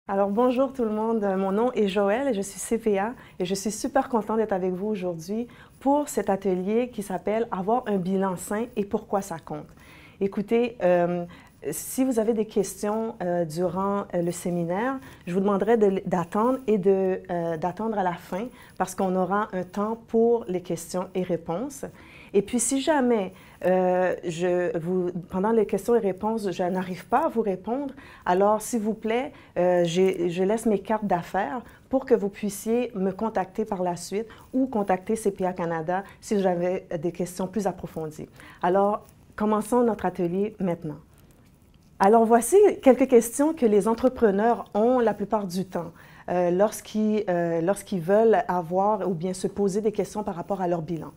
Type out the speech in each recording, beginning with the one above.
Alors bonjour tout le monde, mon nom est Joëlle et je suis CPA et je suis super contente d'être avec vous aujourd'hui pour cet atelier qui s'appelle « Avoir un bilan sain et pourquoi ça compte ». Écoutez, si vous avez des questions durant le séminaire, je vous demanderai d'attendre et d'attendre à la fin parce qu'on aura un temps pour les questions et réponses. Et puis, si jamais, pendant les questions et réponses, je n'arrive pas à vous répondre, alors, s'il vous plaît, je laisse mes cartes d'affaires pour que vous puissiez me contacter par la suite ou contacter CPA Canada si j'avais des questions plus approfondies. Alors, commençons notre atelier maintenant. Alors, voici quelques questions que les entrepreneurs ont la plupart du temps lorsqu'ils veulent avoir ou bien se poser des questions par rapport à leur bilan.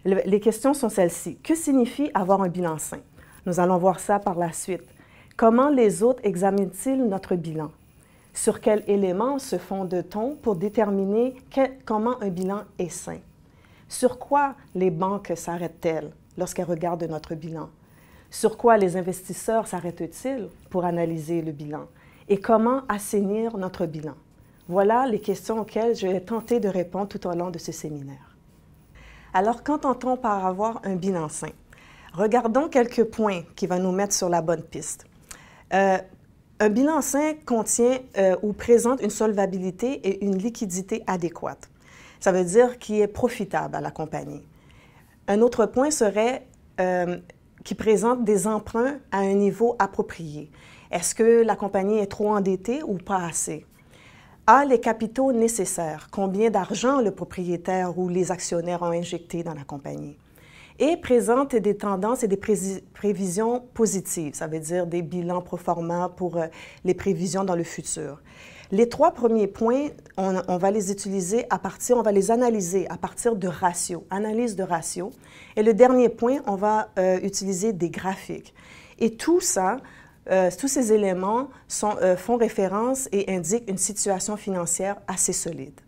Les questions sont celles-ci. Que signifie avoir un bilan sain? Nous allons voir ça par la suite. Comment les autres examinent-ils notre bilan? Sur quels éléments se fonde-t-on pour déterminer comment un bilan est sain? Sur quoi les banques s'arrêtent-elles lorsqu'elles regardent notre bilan? Sur quoi les investisseurs s'arrêtent-ils pour analyser le bilan? Et comment assainir notre bilan? Voilà les questions auxquelles je vais tenter de répondre tout au long de ce séminaire. Alors, qu'entend-on par avoir un bilan sain? Regardons quelques points qui vont nous mettre sur la bonne piste. Un bilan sain contient ou présente une solvabilité et une liquidité adéquate. Ça veut dire qu'il est profitable à la compagnie. Un autre point serait qui présente des emprunts à un niveau approprié. Est-ce que la compagnie est trop endettée ou pas assez? A les capitaux nécessaires, combien d'argent le propriétaire ou les actionnaires ont injecté dans la compagnie. Et présente des tendances et des prévisions positives, ça veut dire des bilans pro forma pour les prévisions dans le futur. Les trois premiers points, on va les utiliser on va les analyser à partir de ratios, analyse de ratios. Et le dernier point, on va utiliser des graphiques. Et tout ça, tous ces éléments font référence et indiquent une situation financière assez solide.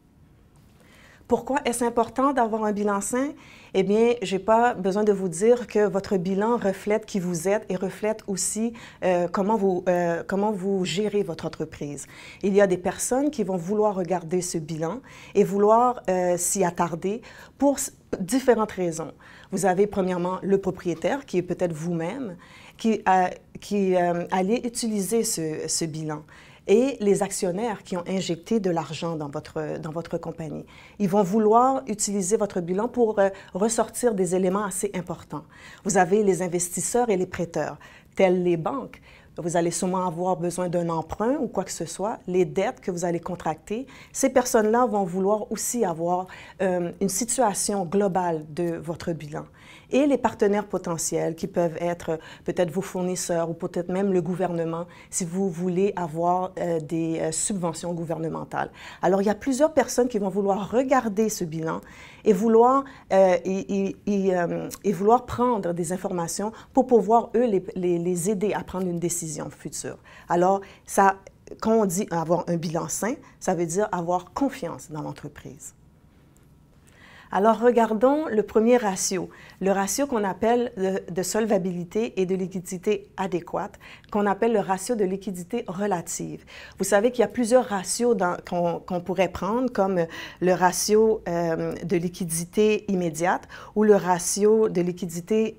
Pourquoi est-ce important d'avoir un bilan sain? Eh bien, je n'ai pas besoin de vous dire que votre bilan reflète qui vous êtes et reflète aussi comment vous gérez votre entreprise. Il y a des personnes qui vont vouloir regarder ce bilan et vouloir s'y attarder pour différentes raisons. Vous avez premièrement le propriétaire, qui est peut-être vous-même, qui allez utiliser ce bilan, et les actionnaires qui ont injecté de l'argent dans votre compagnie. Ils vont vouloir utiliser votre bilan pour ressortir des éléments assez importants. Vous avez les investisseurs et les prêteurs, tels les banques. Vous allez sûrement avoir besoin d'un emprunt ou quoi que ce soit, les dettes que vous allez contracter. Ces personnes-là vont vouloir aussi avoir une situation globale de votre bilan. Et les partenaires potentiels qui peuvent être peut-être vos fournisseurs ou peut-être même le gouvernement si vous voulez avoir des subventions gouvernementales. Alors, il y a plusieurs personnes qui vont vouloir regarder ce bilan et vouloir prendre des informations pour pouvoir, eux, les aider à prendre une décision future. Alors, quand on dit avoir un bilan sain, ça veut dire avoir confiance dans l'entreprise. Alors, regardons le premier ratio, le ratio qu'on appelle de solvabilité et de liquidité adéquate, qu'on appelle le ratio de liquidité relative. Vous savez qu'il y a plusieurs ratios qu'on pourrait prendre, comme le ratio de liquidité immédiate ou le ratio de liquidité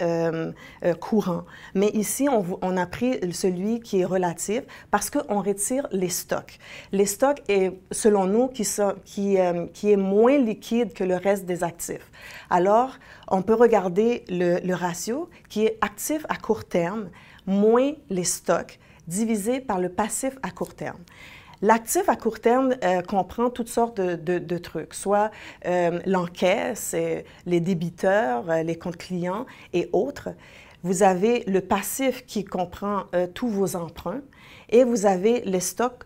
courant. Mais ici, on a pris celui qui est relatif parce qu'on retire les stocks. Les stocks est, selon nous, qui est moins liquide que le reste des actifs. Alors, on peut regarder le ratio qui est actif à court terme moins les stocks divisé par le passif à court terme. L'actif à court terme comprend toutes sortes de trucs, soit l'encaisse, les débiteurs, les comptes clients et autres. Vous avez le passif qui comprend tous vos emprunts et vous avez les stocks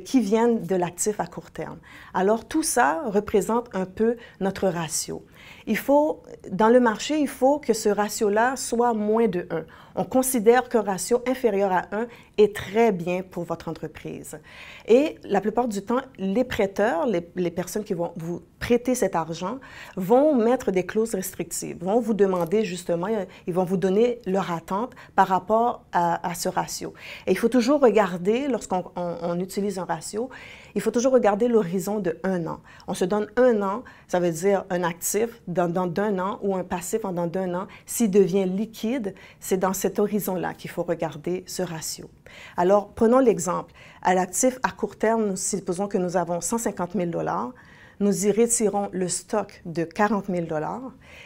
qui viennent de l'actif à court terme. Alors, tout ça représente un peu notre ratio. Dans le marché, il faut que ce ratio-là soit moins de 1. On considère qu'un ratio inférieur à 1 est très bien pour votre entreprise. Et la plupart du temps, les prêteurs, les personnes qui vont vous prêter cet argent, vont mettre des clauses restrictives, vont vous demander justement, ils vont vous donner leur attente par rapport à ce ratio. Et il faut toujours regarder, lorsqu'on utilise un ratio, il faut toujours regarder l'horizon de 1 an. On se donne 1 an, ça veut dire un actif dans d'un an ou un passif dans d'un an. S'il devient liquide, c'est dans cet horizon-là qu'il faut regarder ce ratio. Alors, prenons l'exemple. À l'actif à court terme, supposons que nous avons 150 000 $, nous y retirons le stock de 40 000 $,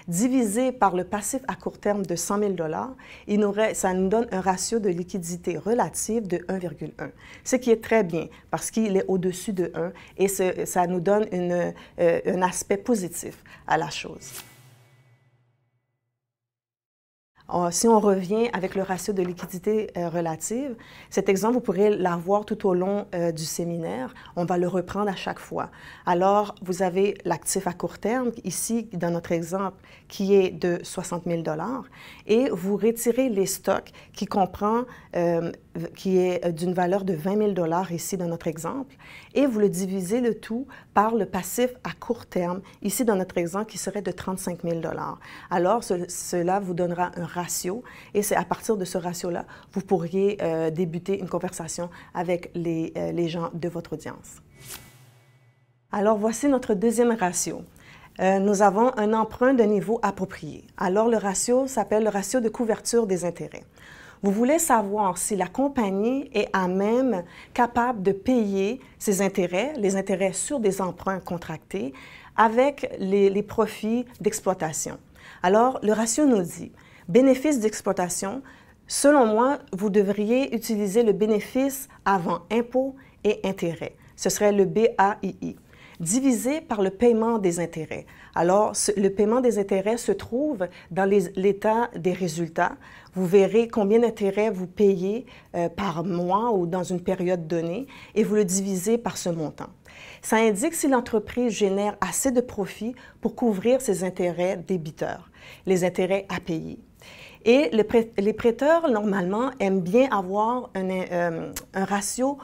divisé par le passif à court terme de 100 000 $, ça nous donne un ratio de liquidité relative de 1,1, ce qui est très bien parce qu'il est au-dessus de 1 et ça nous donne un aspect positif à la chose. Si on revient avec le ratio de liquidité relative, cet exemple, vous pourrez l'avoir tout au long du séminaire. On va le reprendre à chaque fois. Alors, vous avez l'actif à court terme, ici, dans notre exemple, qui est de 60 000 $, et vous retirez les stocks qui est d'une valeur de 20 000 $, ici, dans notre exemple, et vous le divisez le tout par le passif à court terme, ici, dans notre exemple, qui serait de 35 000 $. Alors, cela vous donnera un ratio, et c'est à partir de ce ratio-là, vous pourriez débuter une conversation avec les gens de votre audience. Alors, voici notre deuxième ratio. Nous avons un emprunt de niveau approprié. Alors, le ratio s'appelle le ratio de couverture des intérêts. Vous voulez savoir si la compagnie est à même capable de payer ses intérêts, les intérêts sur des emprunts contractés, avec les profits d'exploitation. Alors, le ratio nous dit, bénéfice d'exploitation, selon moi, vous devriez utiliser le bénéfice avant impôt et intérêts. Ce serait le BAII, divisé par le paiement des intérêts. Alors, le paiement des intérêts se trouve dans l'état des résultats. Vous verrez combien d'intérêts vous payez par mois ou dans une période donnée et vous le divisez par ce montant. Ça indique si l'entreprise génère assez de profits pour couvrir ses intérêts débiteurs, les intérêts à payer. Et les prêteurs, normalement, aiment bien avoir un ratio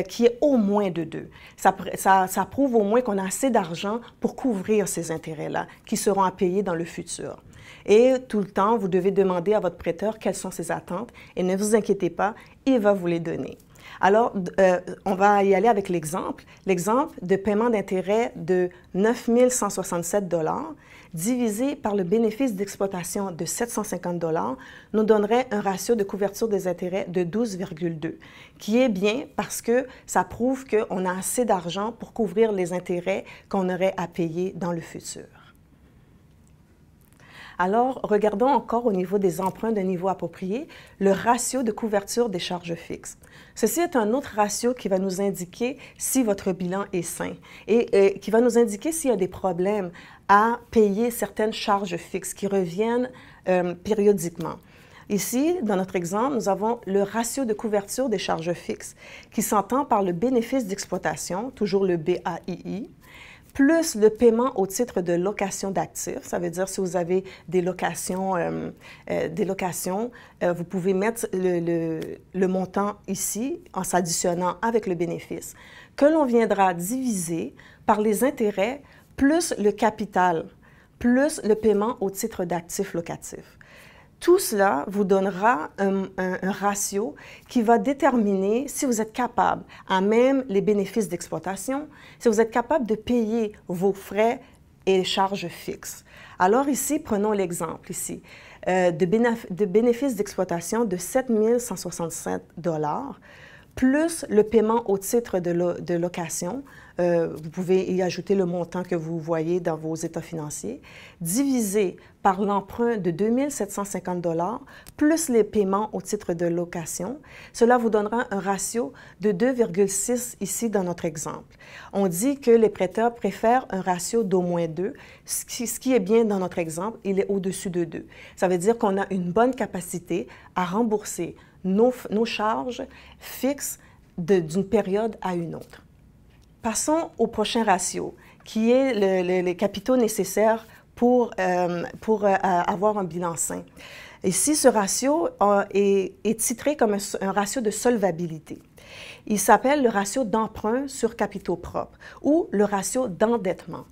qui est au moins de 2. Ça prouve au moins qu'on a assez d'argent pour couvrir ces intérêts-là, qui seront à payer dans le futur. Et tout le temps, vous devez demander à votre prêteur quelles sont ses attentes et ne vous inquiétez pas, il va vous les donner. Alors, on va y aller avec l'exemple. L'exemple de paiement d'intérêt de 9 167 $ divisé par le bénéfice d'exploitation de 750 $ nous donnerait un ratio de couverture des intérêts de 12,2, qui est bien parce que ça prouve qu'on a assez d'argent pour couvrir les intérêts qu'on aurait à payer dans le futur. Alors, regardons encore au niveau des emprunts de niveau approprié, le ratio de couverture des charges fixes. Ceci est un autre ratio qui va nous indiquer si votre bilan est sain et qui va nous indiquer s'il y a des problèmes à payer certaines charges fixes qui reviennent périodiquement. Ici, dans notre exemple, nous avons le ratio de couverture des charges fixes qui s'entend par le bénéfice d'exploitation, toujours le BAII, plus le paiement au titre de location d'actifs. Ça veut dire si vous avez des locations, vous pouvez mettre le montant ici en s'additionnant avec le bénéfice, que l'on viendra diviser par les intérêts plus le capital, plus le paiement au titre d'actifs locatifs. Tout cela vous donnera un ratio qui va déterminer si vous êtes capable, à même les bénéfices d'exploitation, si vous êtes capable de payer vos frais et charges fixes. Alors ici, prenons l'exemple ici de bénéfices d'exploitation de 7 167 $ plus le paiement au titre de location, vous pouvez y ajouter le montant que vous voyez dans vos états financiers, divisé par l'emprunt de 2 750 $ plus les paiements au titre de location. Cela vous donnera un ratio de 2,6 ici dans notre exemple. On dit que les prêteurs préfèrent un ratio d'au moins 2, ce qui est bien dans notre exemple, il est au-dessus de 2. Ça veut dire qu'on a une bonne capacité à rembourser nos charges fixes d'une période à une autre. Passons au prochain ratio, qui est les capitaux nécessaires pour avoir un bilan sain. Ici, ce ratio est titré comme un ratio de solvabilité. Il s'appelle le ratio d'emprunt sur capitaux propres ou le ratio d'endettement.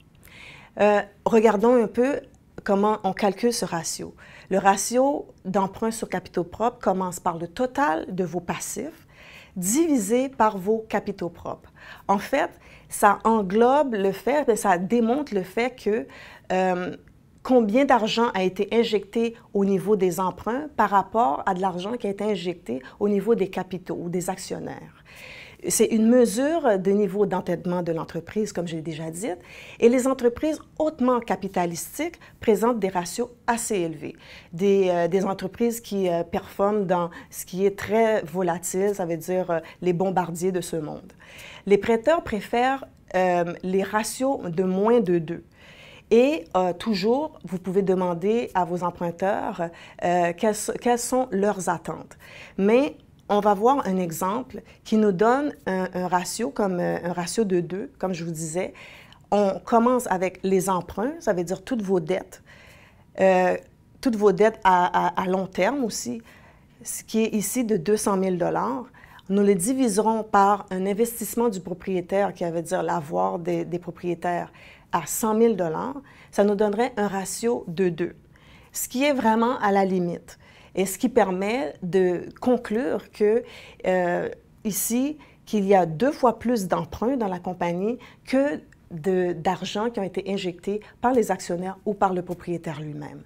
Regardons un peu comment on calcule ce ratio. Le ratio d'emprunt sur capitaux propres commence par le total de vos passifs divisé par vos capitaux propres. En fait, ça englobe le fait, ça démontre le fait que combien d'argent a été injecté au niveau des emprunts par rapport à de l'argent qui a été injecté au niveau des capitaux ou des actionnaires. C'est une mesure de niveau d'endettement de l'entreprise, comme j'ai déjà dit, et les entreprises hautement capitalistiques présentent des ratios assez élevés. Des entreprises qui performent dans ce qui est très volatile, ça veut dire les bombardiers de ce monde. Les prêteurs préfèrent les ratios de moins de 2. Et toujours, vous pouvez demander à vos emprunteurs quelles sont leurs attentes. Mais on va voir un exemple qui nous donne un ratio comme un ratio de 2, comme je vous disais. On commence avec les emprunts, ça veut dire toutes vos dettes à long terme aussi, ce qui est ici de 200 000 $. Nous le diviserons par un investissement du propriétaire, qui veut dire l'avoir des propriétaires, à 100 000 $. Ça nous donnerait un ratio de 2, ce qui est vraiment à la limite. Et ce qui permet de conclure que, ici, qu'il y a 2 fois plus d'emprunts dans la compagnie que d'argent qui ont été injectés par les actionnaires ou par le propriétaire lui-même.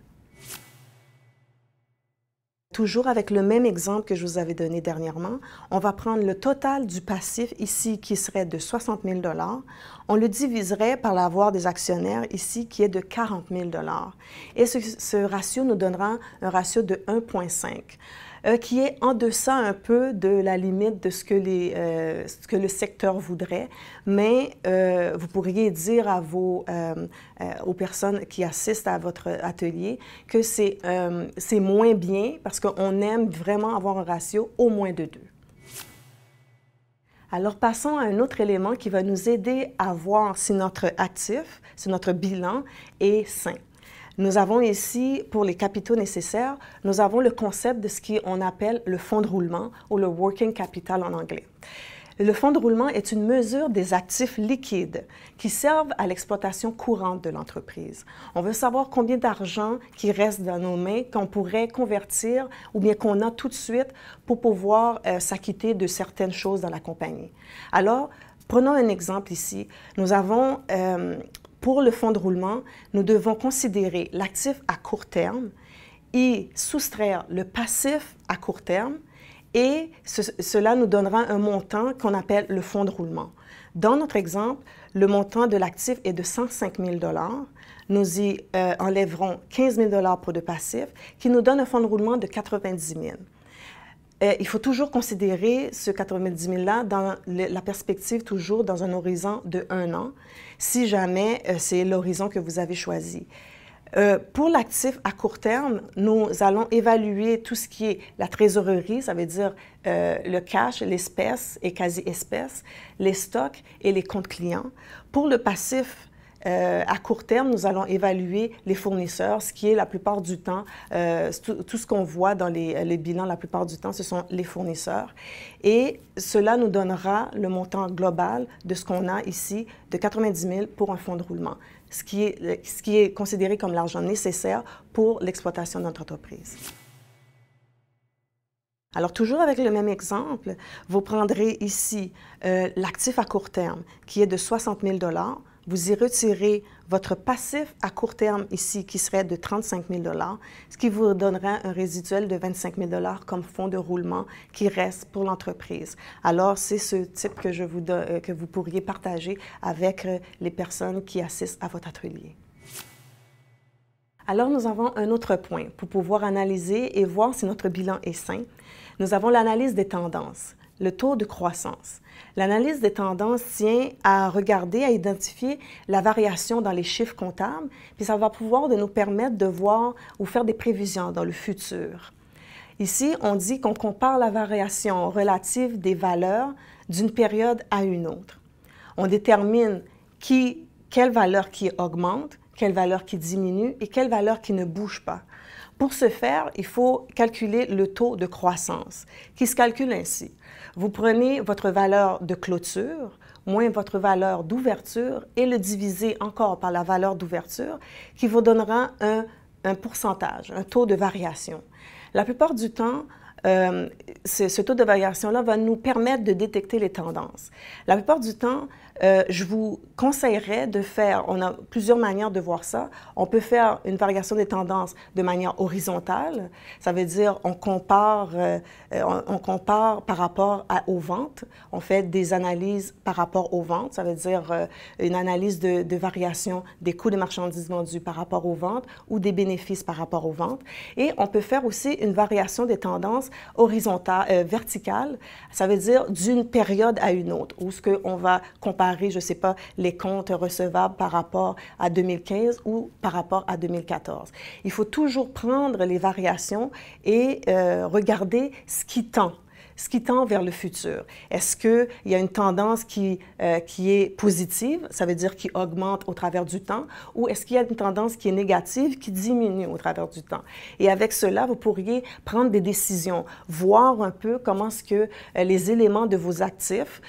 Toujours avec le même exemple que je vous avais donné dernièrement, on va prendre le total du passif ici qui serait de 60 000 $. On le diviserait par l'avoir des actionnaires ici qui est de 40 000 $. Et ce ratio nous donnera un ratio de 1,5, qui est en deçà un peu de la limite de ce que le secteur voudrait. Mais vous pourriez dire aux personnes qui assistent à votre atelier que c'est moins bien parce qu'on aime vraiment avoir un ratio au moins de 2. Alors, passons à un autre élément qui va nous aider à voir si notre actif, si notre bilan est sain. Nous avons ici, pour les capitaux nécessaires, nous avons le concept de ce qu'on appelle le fonds de roulement ou le working capital en anglais. Le fonds de roulement est une mesure des actifs liquides qui servent à l'exploitation courante de l'entreprise. On veut savoir combien d'argent qui reste dans nos mains qu'on pourrait convertir ou bien qu'on a tout de suite pour pouvoir s'acquitter de certaines choses dans la compagnie. Alors, prenons un exemple ici. Nous avons, pour le fonds de roulement, nous devons considérer l'actif à court terme et soustraire le passif à court terme. Et cela nous donnera un montant qu'on appelle le fonds de roulement. Dans notre exemple, le montant de l'actif est de 105 000 $. Nous y enlèverons 15 000 $ pour de passif, qui nous donne un fonds de roulement de 90 000 $. Il faut toujours considérer ce 90 000 $-là dans la perspective toujours dans un horizon de 1 an, si jamais c'est l'horizon que vous avez choisi. Pour l'actif à court terme, nous allons évaluer tout ce qui est la trésorerie, ça veut dire le cash, l'espèce et quasi-espèce, les stocks et les comptes clients. Pour le passif à court terme, nous allons évaluer les fournisseurs, ce qui est la plupart du temps, tout ce qu'on voit dans les bilans la plupart du temps, ce sont les fournisseurs. Et cela nous donnera le montant global de ce qu'on a ici, de 90 000 pour un fonds de roulement, ce qui est considéré comme l'argent nécessaire pour l'exploitation de notre entreprise. Alors, toujours avec le même exemple, vous prendrez ici l'actif à court terme, qui est de 60 000 $. Vous y retirez votre passif à court terme ici, qui serait de 35 000 $, ce qui vous donnera un résiduel de 25 000 $ comme fonds de roulement qui reste pour l'entreprise. Alors, c'est ce type que vous pourriez partager avec les personnes qui assistent à votre atelier. Alors, nous avons un autre point pour pouvoir analyser et voir si notre bilan est sain. Nous avons l'analyse des tendances, le taux de croissance. L'analyse des tendances tient à regarder, à identifier la variation dans les chiffres comptables, puis ça va pouvoir nous permettre de voir ou faire des prévisions dans le futur. Ici, on dit qu'on compare la variation relative des valeurs d'une période à une autre. On détermine quelle valeur qui augmente, quelle valeur qui diminue et quelle valeur qui ne bouge pas. Pour ce faire, il faut calculer le taux de croissance, qui se calcule ainsi. Vous prenez votre valeur de clôture, moins votre valeur d'ouverture, et le divisez encore par la valeur d'ouverture, qui vous donnera un pourcentage, un taux de variation. La plupart du temps, ce taux de variation-là va nous permettre de détecter les tendances. La plupart du temps, je vous conseillerais de faire, on a plusieurs manières de voir ça. On peut faire une variation des tendances de manière horizontale. Ça veut dire on compare par rapport aux ventes. On fait des analyses par rapport aux ventes. Ça veut dire une analyse de variation des coûts des marchandises vendues par rapport aux ventes ou des bénéfices par rapport aux ventes. Et on peut faire aussi une variation des tendances horizontale, verticale. Ça veut dire d'une période à une autre, où ce qu'on va comparer, je ne sais pas, les comptes recevables par rapport à 2015 ou par rapport à 2014. Il faut toujours prendre les variations et regarder ce qui tend vers le futur. Est-ce qu'il y a une tendance qui est positive, ça veut dire qui augmente au travers du temps, ou est-ce qu'il y a une tendance qui est négative, qui diminue au travers du temps? Et avec cela, vous pourriez prendre des décisions, voir un peu comment est-ce que les éléments de vos actifs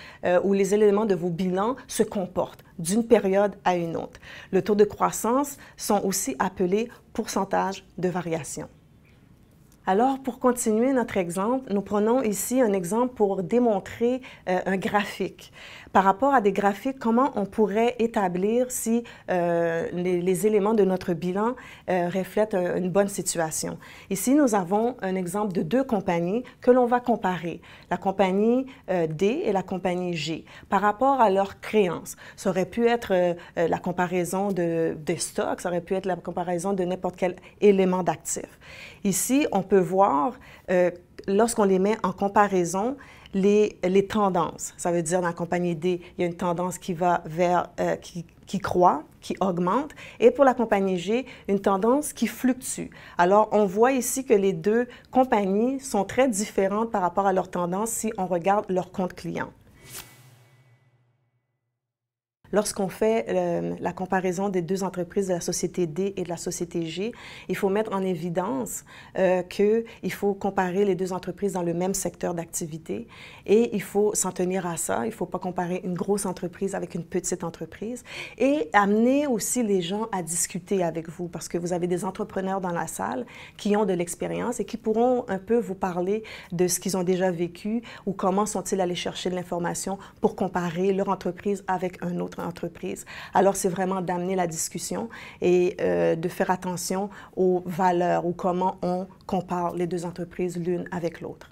ou les éléments de vos bilans se comportent d'une période à une autre. Le taux de croissance sont aussi appelés pourcentage de variation. Alors, pour continuer notre exemple, nous prenons ici un exemple pour démontrer un graphique. Par rapport à des graphiques, comment on pourrait établir si les éléments de notre bilan reflètent une bonne situation. Ici, nous avons un exemple de deux compagnies que l'on va comparer, la compagnie D et la compagnie G, par rapport à leurs créances. Ça aurait pu être la comparaison des stocks, ça aurait pu être la comparaison de n'importe quel élément d'actif. Ici, on peut voir, lorsqu'on les met en comparaison, les tendances. Ça veut dire, dans la compagnie D, il y a une tendance qui va vers, qui croît, qui augmente, et pour la compagnie G, une tendance qui fluctue. Alors, on voit ici que les deux compagnies sont très différentes par rapport à leur tendance si on regarde leur compte client. Lorsqu'on fait la comparaison des deux entreprises de la société D et de la société G, il faut mettre en évidence qu'il faut comparer les deux entreprises dans le même secteur d'activité et il faut s'en tenir à ça. Il ne faut pas comparer une grosse entreprise avec une petite entreprise et amener aussi les gens à discuter avec vous parce que vous avez des entrepreneurs dans la salle qui ont de l'expérience et qui pourront un peu vous parler de ce qu'ils ont déjà vécu ou comment sont-ils allés chercher de l'information pour comparer leur entreprise avec un autre entreprise. Alors, c'est vraiment d'amener la discussion et de faire attention aux valeurs ou comment on compare les deux entreprises l'une avec l'autre.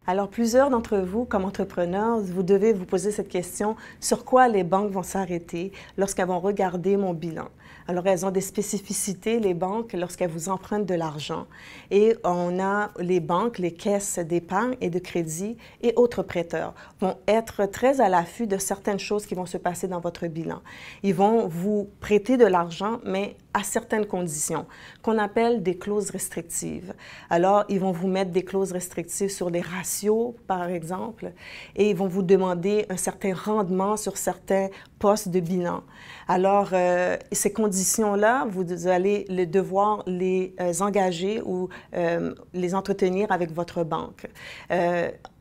Alors, plusieurs d'entre vous, comme entrepreneurs, vous devez vous poser cette question, sur quoi les banques vont s'arrêter lorsqu'elles vont regarder mon bilan? Alors, elles ont des spécificités, les banques, lorsqu'elles vous empruntent de l'argent. Et on a les banques, les caisses d'épargne et de crédit et autres prêteurs vont être très à l'affût de certaines choses qui vont se passer dans votre bilan. Ils vont vous prêter de l'argent, mais à certaines conditions, qu'on appelle des clauses restrictives. Alors, ils vont vous mettre des clauses restrictives sur les ratios, par exemple, et ils vont vous demander un certain rendement sur certains postes de bilan. Alors, ces conditions-là, vous allez devoir les engager ou les entretenir avec votre banque.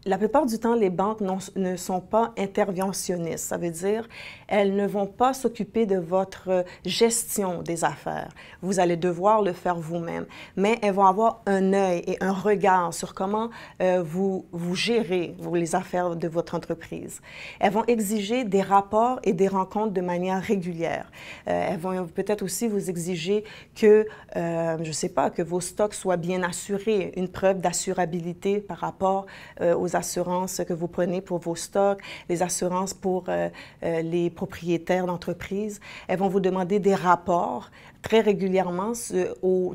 La plupart du temps, les banques ne sont pas interventionnistes. Ça veut dire elles ne vont pas s'occuper de votre gestion des affaires. Vous allez devoir le faire vous-même, mais elles vont avoir un œil et un regard sur comment vous gérez les affaires de votre entreprise. Elles vont exiger des rapports et des rencontres de manière régulière. Elles vont peut-être aussi vous exiger que, je ne sais pas, que vos stocks soient bien assurés, une preuve d'assurabilité par rapport aux assurances que vous prenez pour vos stocks, les assurances pour les propriétaires d'entreprises. Elles vont vous demander des rapports très régulièrement,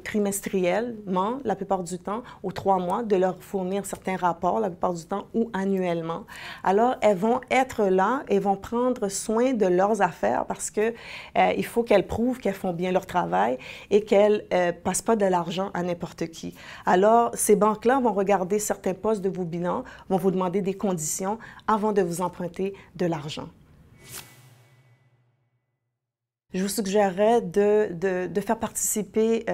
trimestriellement, la plupart du temps, aux 3 mois, de leur fournir certains rapports, la plupart du temps, ou annuellement. Alors, elles vont être là et vont prendre soin de leurs affaires parce que il faut qu'elles prouvent qu'elles font bien leur travail et qu'elles ne passent pas de l'argent à n'importe qui. Alors, ces banques-là vont regarder certains postes de vos bilans, vont vous demander des conditions avant de vous emprunter de l'argent. Je vous suggérerais de faire participer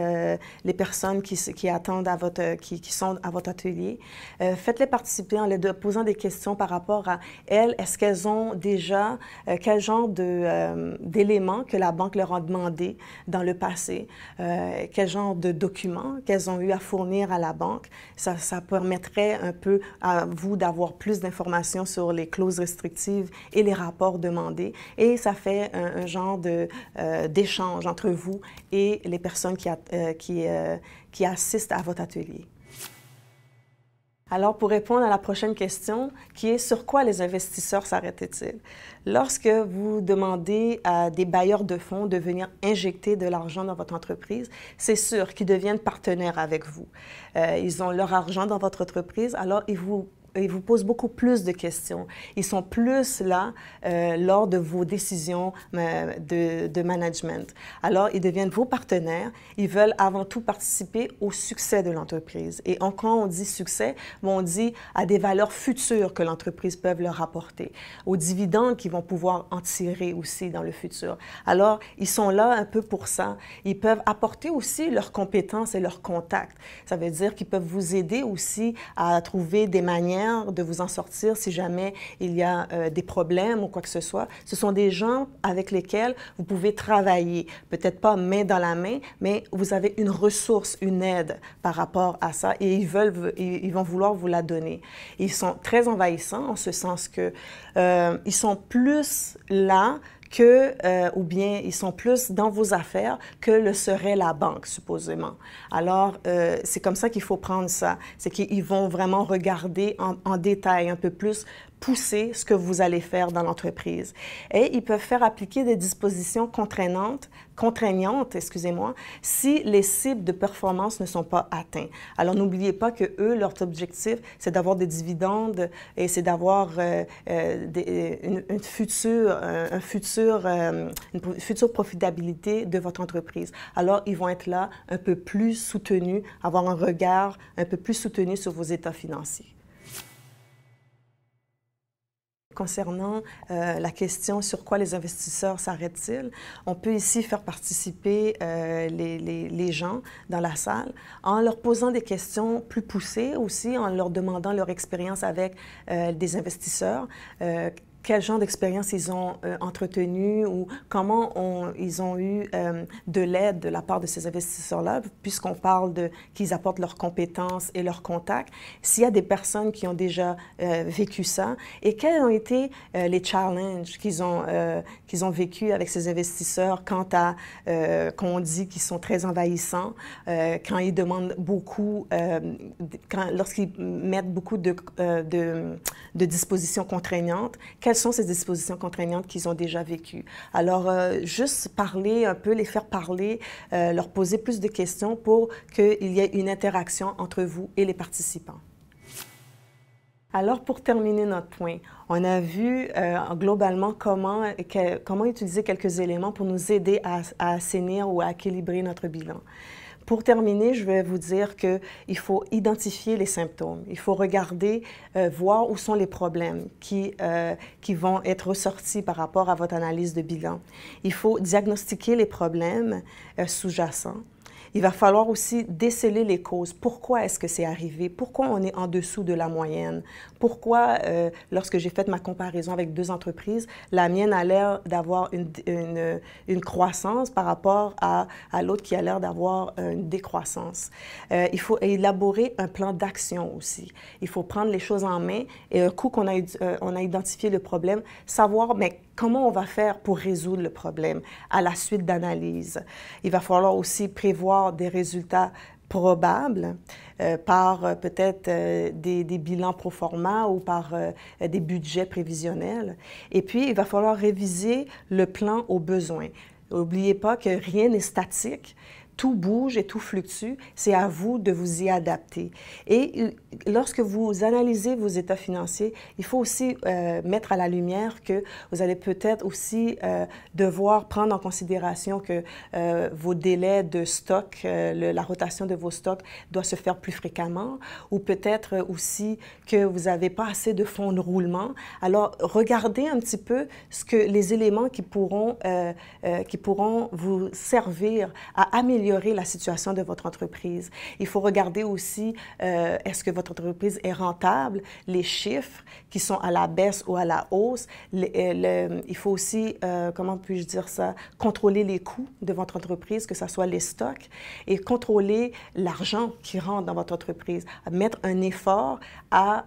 les personnes qui attendent à qui sont à votre atelier. Faites-les participer en posant des questions par rapport à elles. Est-ce qu'elles ont déjà quel genre d'éléments que la banque leur a demandé dans le passé? Quel genre de documents qu'elles ont eu à fournir à la banque? Ça permettrait un peu à vous d'avoir plus d'informations sur les clauses restrictives et les rapports demandés. Et ça fait un genre d'échange entre vous et les personnes qui assistent à votre atelier. Alors, pour répondre à la prochaine question, qui est sur quoi les investisseurs s'arrêtent-ils? Lorsque vous demandez à des bailleurs de fonds de venir injecter de l'argent dans votre entreprise, c'est sûr qu'ils deviennent partenaires avec vous. Ils ont leur argent dans votre entreprise, alors ils vous posent beaucoup plus de questions. Ils sont plus là lors de vos décisions de management. Alors, ils deviennent vos partenaires. Ils veulent avant tout participer au succès de l'entreprise. Et quand on dit succès, on dit à des valeurs futures que l'entreprise peut leur apporter, aux dividendes qu'ils vont pouvoir en tirer aussi dans le futur. Alors, ils sont là un peu pour ça. Ils peuvent apporter aussi leurs compétences et leurs contacts. Ça veut dire qu'ils peuvent vous aider aussi à trouver des manières de vous en sortir si jamais il y a des problèmes ou quoi que ce soit. Ce sont des gens avec lesquels vous pouvez travailler, peut-être pas main dans la main, mais vous avez une ressource, une aide par rapport à ça et ils vont vouloir vous la donner. Ils sont très envahissants en ce sens que ils sont plus là ou bien ils sont plus dans vos affaires que le serait la banque, supposément. Alors, c'est comme ça qu'il faut prendre ça. C'est qu'ils vont vraiment regarder en détail un peu plus, pousser ce que vous allez faire dans l'entreprise. Et ils peuvent faire appliquer des dispositions contraignantes, excusez-moi, si les cibles de performance ne sont pas atteints. Alors, n'oubliez pas que eux, leur objectif, c'est d'avoir des dividendes et c'est d'avoir une future profitabilité de votre entreprise. Alors, ils vont être là un peu plus soutenus, avoir un regard un peu plus soutenu sur vos états financiers. Concernant la question sur quoi les investisseurs s'arrêtent-ils, on peut ici faire participer les gens dans la salle en leur posant des questions plus poussées aussi, en leur demandant leur expérience avec des investisseurs. Quel genre d'expérience ils ont entretenu ou comment ils ont eu de l'aide de la part de ces investisseurs-là, puisqu'on parle qu'ils apportent leurs compétences et leurs contacts. S'il y a des personnes qui ont déjà vécu ça, et quels ont été les challenges qu'ils ont vécu avec ces investisseurs quant à, qu'on dit qu'ils sont très envahissants, quand ils demandent beaucoup, lorsqu'ils mettent beaucoup de dispositions contraignantes, quelles sont ces dispositions contraignantes qu'ils ont déjà vécues. Alors, juste parler un peu, les faire parler, leur poser plus de questions pour qu'il y ait une interaction entre vous et les participants. Alors, pour terminer notre point, on a vu globalement comment utiliser quelques éléments pour nous aider à assainir ou à équilibrer notre bilan. Pour terminer, je vais vous dire qu'il faut identifier les symptômes. Il faut regarder, voir où sont les problèmes qui vont être ressortis par rapport à votre analyse de bilan. Il faut diagnostiquer les problèmes sous-jacents. Il va falloir aussi déceler les causes. Pourquoi est-ce que c'est arrivé? Pourquoi on est en dessous de la moyenne? Pourquoi, lorsque j'ai fait ma comparaison avec deux entreprises, la mienne a l'air d'avoir une croissance par rapport à l'autre qui a l'air d'avoir une décroissance? Il faut élaborer un plan d'action aussi. Il faut prendre les choses en main et un coup qu'on a identifié le problème, savoir, mais comment on va faire pour résoudre le problème à la suite d'analyse? Il va falloir aussi prévoir des résultats probables par peut-être des bilans pro forma ou par des budgets prévisionnels. Et puis, il va falloir réviser le plan aux besoins. N'oubliez pas que rien n'est statique. tout bouge et tout fluctue, c'est à vous de vous y adapter. Et lorsque vous analysez vos états financiers, il faut aussi mettre à la lumière que vous allez peut-être aussi devoir prendre en considération que vos délais de stock, la rotation de vos stocks doit se faire plus fréquemment, ou peut-être aussi que vous n'avez pas assez de fonds de roulement. Alors, regardez un petit peu les éléments qui pourront vous servir à améliorer la situation de votre entreprise. Il faut regarder aussi, est-ce que votre entreprise est rentable, les chiffres qui sont à la baisse ou à la hausse. Il faut aussi, comment puis-je dire ça, contrôler les coûts de votre entreprise, que ce soit les stocks, et contrôler l'argent qui rentre dans votre entreprise, mettre un effort à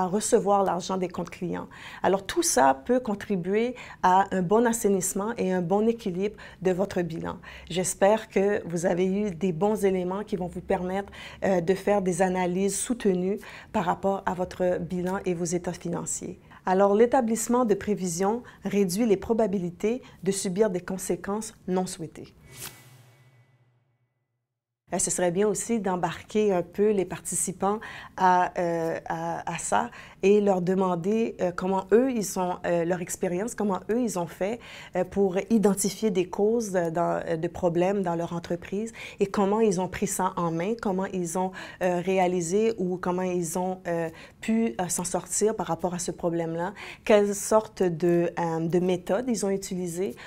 recevoir l'argent des comptes clients. Alors, tout ça peut contribuer à un bon assainissement et un bon équilibre de votre bilan. J'espère que vous avez eu des bons éléments qui vont vous permettre de faire des analyses soutenues par rapport à votre bilan et vos états financiers. Alors, l'établissement de prévision réduit les probabilités de subir des conséquences non souhaitées. Ce serait bien aussi d'embarquer un peu les participants à ça et leur demander comment eux, leur expérience, comment eux, ils ont fait pour identifier des causes de problèmes dans leur entreprise et comment ils ont pris ça en main, comment ils ont réalisé ou comment ils ont pu s'en sortir par rapport à ce problème-là, quelles sortes de méthodes ils ont utilisées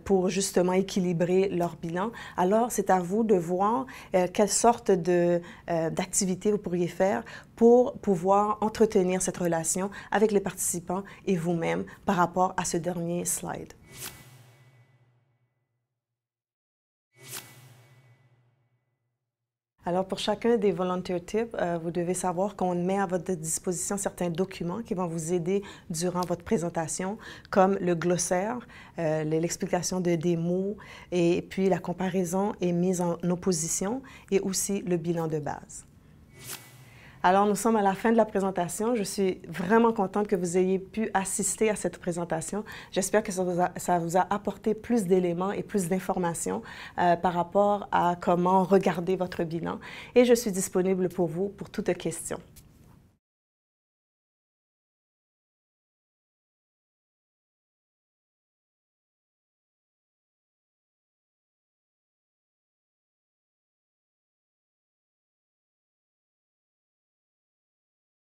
pour justement équilibrer leur bilan. Alors, c'est à vous de voir quelle sorte d'activités vous pourriez faire pour pouvoir entretenir cette relation avec les participants et vous-même par rapport à ce dernier slide. Alors, pour chacun des volunteer tips, vous devez savoir qu'on met à votre disposition certains documents qui vont vous aider durant votre présentation, comme le glossaire, l'explication des mots, et puis la comparaison et mise en opposition, et aussi le bilan de base. Alors, nous sommes à la fin de la présentation. Je suis vraiment contente que vous ayez pu assister à cette présentation. J'espère que ça vous a apporté plus d'éléments et plus d'informations par rapport à comment regarder votre bilan. Et je suis disponible pour vous pour toute question.